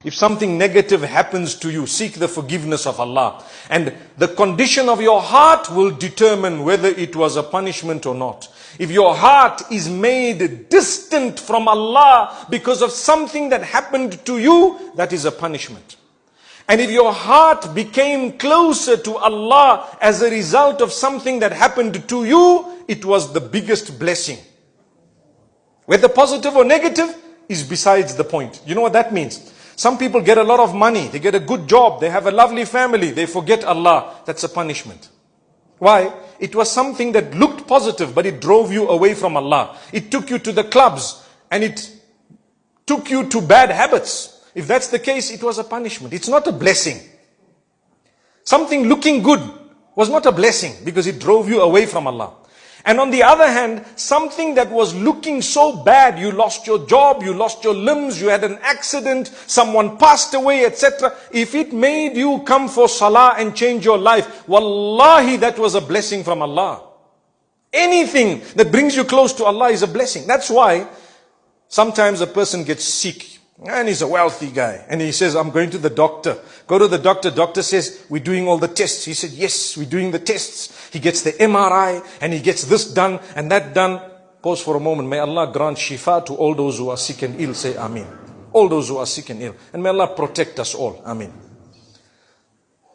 If something negative happens to you, seek the forgiveness of Allah. And the condition of your heart will determine whether it was a punishment or not. If your heart is made distant from Allah because of something that happened to you, that is a punishment. And if your heart became closer to Allah as a result of something that happened to you, it was the biggest blessing. Whether positive or negative is besides the point. You know what that means? Some people get a lot of money, they get a good job, they have a lovely family, they forget Allah. That's a punishment. Why? It was something that looked positive, but it drove you away from Allah. It took you to the clubs, and it took you to bad habits. If that's the case, it was a punishment. It's not a blessing. Something looking good was not a blessing, because it drove you away from Allah. And on the other hand, something that was looking so bad, you lost your job, you lost your limbs, you had an accident, someone passed away, etc. If it made you come for salah and change your life, wallahi, that was a blessing from Allah. Anything that brings you close to Allah is a blessing. That's why sometimes a person gets sick. And he's a wealthy guy. And he says, I'm going to the doctor. Go to the doctor. Doctor says, we're doing all the tests. He said, yes, we're doing the tests. He gets the MRI and he gets this done and that done. Pause for a moment. May Allah grant shifa to all those who are sick and ill. Say Ameen. All those who are sick and ill. And may Allah protect us all. Ameen.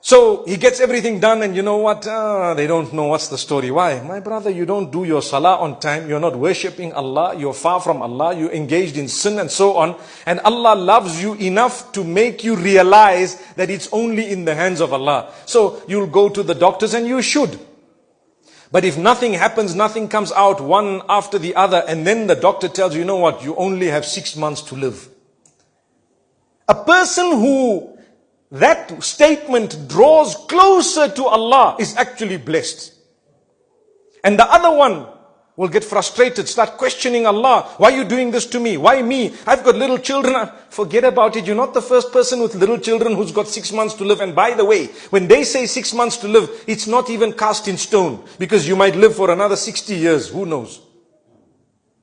So he gets everything done, and you know what? They don't know what's the story. Why? My brother, you don't do your salah on time. You're not worshipping Allah. You're far from Allah. You're engaged in sin and so on. And Allah loves you enough to make you realize that it's only in the hands of Allah. So you'll go to the doctors, and you should. But if nothing happens, nothing comes out one after the other, and then the doctor tells you, you know what? You only have 6 months to live. A person who that statement draws closer to Allah is actually blessed. And the other one will get frustrated, start questioning Allah. Why are you doing this to me? Why me? I've got little children. Forget about it. You're not the first person with little children who's got 6 months to live. And by the way, when they say 6 months to live, it's not even cast in stone, because you might live for another 60 years. Who knows?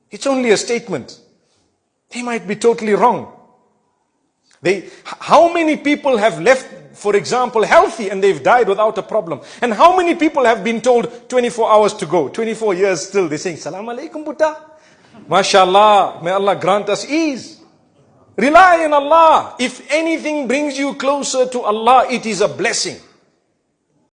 It's only a statement. They might be totally wrong. How many people have left, for example, healthy, and they've died without a problem? And how many people have been told 24 hours to go, 24 years still? They're saying, Salaam alaikum Buddha. MashaAllah, may Allah grant us ease. Rely on Allah. If anything brings you closer to Allah, it is a blessing.